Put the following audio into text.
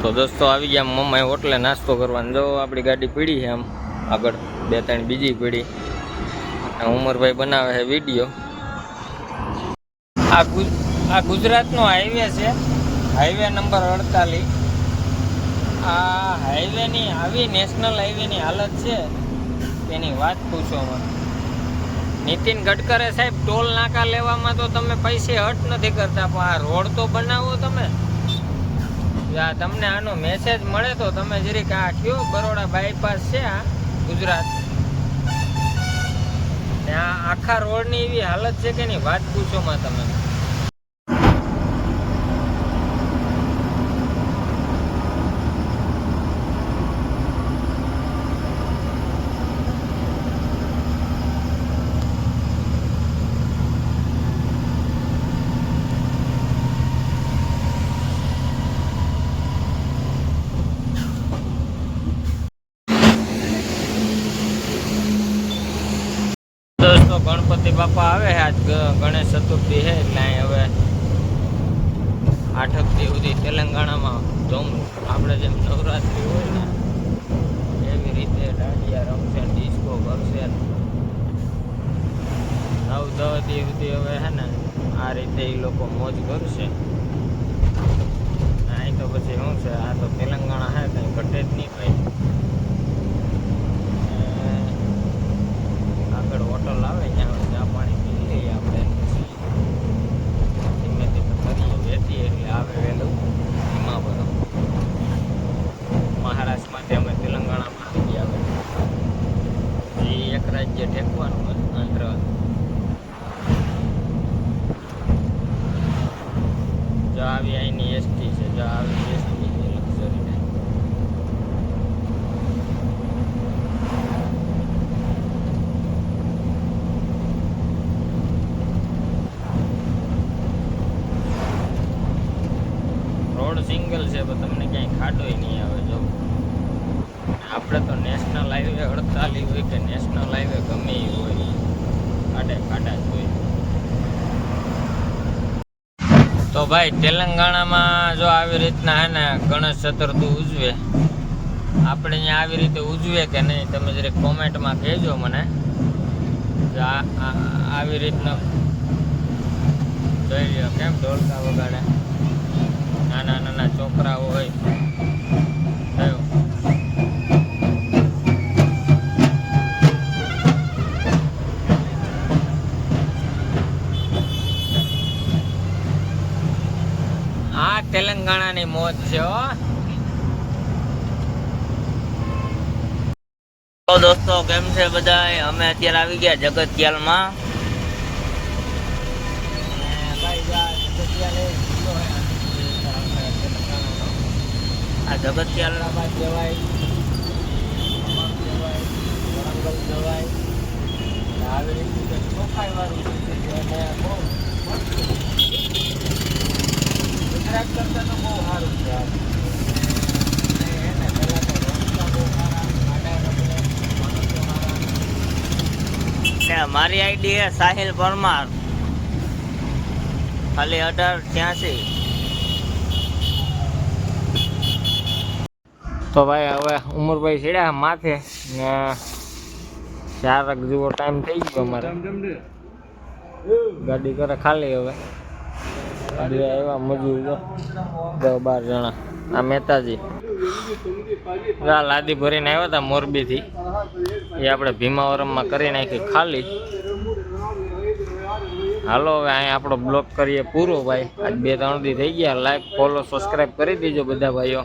તો દોસ્તો આવી ગયા મમ્માએ હોટલે નાસ્તો કરવાનો. જો આપણી ગાડી પીડી છે આમ આગળ, 2-3 બીજી પીડી. ઉમરભાઈ બનાવે છે વિડીયો. આ ગુજરાતનો હાઈવે છે, હાઈવે નંબર 48. આ હાઈવેની આવી નેશનલ હાઈવેની હાલત છે તેની વાત પૂછો મને. નીતિન ગડકરે સાહેબ ટોલ નાકા લેવામાં તો તમે પૈસે હટ નથી કરતા, પણ આ રોડ તો બનાવો તમે. તમને આનો મેસેજ મળે તો તમે જરીક આ કયો બરોડા બાયપાસ છે આ ગુજરાત, ત્યાં આખા રોડની એવી હાલત છે કે એની વાત પૂછોમાં તમે. દોસ્તો ગણપતિ બાપા આવે છે, આજ ગણેશ ચતુર્થી છે એટલે અહીં હવે 8 દી સુધી તેલંગાણામાં આપણે જેમ નવરાત્રી હોય ને એવી રીતે દાંડિયા રમશે, ડિસ્કો કરશે. 9-10 દી સુધી હવે છે ને આ રીતે એ લોકો મોજ કરશે. અહીં તો પછી શું છે, આ તો તેલંગાણા છે, કંઈ ઘટે જ નહીં ભાઈ. આગળ હોટલ આવે ત્યાં ચા પાણી પી લઈએ આપણે, પછી ધીમે ધીમે કરીએ વેચીએ એટલે આવે વહેલું એમાં બધું. મહારાષ્ટ્રમાંથી અમે તેલંગાણામાં આવી ગયા. હવે એ એક રાજ્ય ઠેકવાનું હોય આંધ્ર. જો આવી અહીંની એસટી છે, જો આવી એસટી લક્ઝરી. રોડ સિંગલ છે પણ તમને ક્યાંય ખાડોય નહીં આવે. જો આપણે તો નેશનલ હાઈવે 48 હોય કે નેશનલ હાઈવે ગમે એ હોય, ખાડા જ હોય. તો ભાઈ તેલંગાણામાં જો આવી રીતના હે ને ગણેશ ચતુર્થી ઉજવે, આપણે અહીંયા આવી રીતે ઉજવે કે નહીં તમે જરીક કોમેન્ટમાં કહેજો મને. આવી રીતના જોઈ લ્યો કેમ ઢોલકા વગાડે, નાના નાના છોકરાઓ હોય. આ તેલંગાણાની મોજ છે હો. તો દોસ્તો કેમ છે બધા? અમે અત્યારે આવી ગયા જગતિયાલમાં. આ જગતિયાલ જવાય, વરંગલ જવાય. આવી રીતે ચોખાઈ વાળું ગુજરાત કરતા તો બહુ સારું છે. મારી આઈડી છે સાહિલ પરમાર, ખાલી 1886. તો ભાઈ હવે ઉમરભાઈ ચડ્યા માથે ને 4 જેવો ટાઈમ થઈ ગયો અમારે. ગાડી કરે ખાલી. હવે આવ્યા મજૂર 10-12 જણા. આ મહેતાજી લાદી ભરીને આવ્યા હતા મોરબીથી, એ આપણે ભીમાવરમમાં કરી નાખી ખાલી. હાલો હવે અહીંયા આપણો બ્લોગ કરીએ પૂરો ભાઈ. આજ 2-3 દી થઈ ગયા. લાઈક ફોલો સબસ્ક્રાઈબ કરી દીજો બધા ભાઈઓ.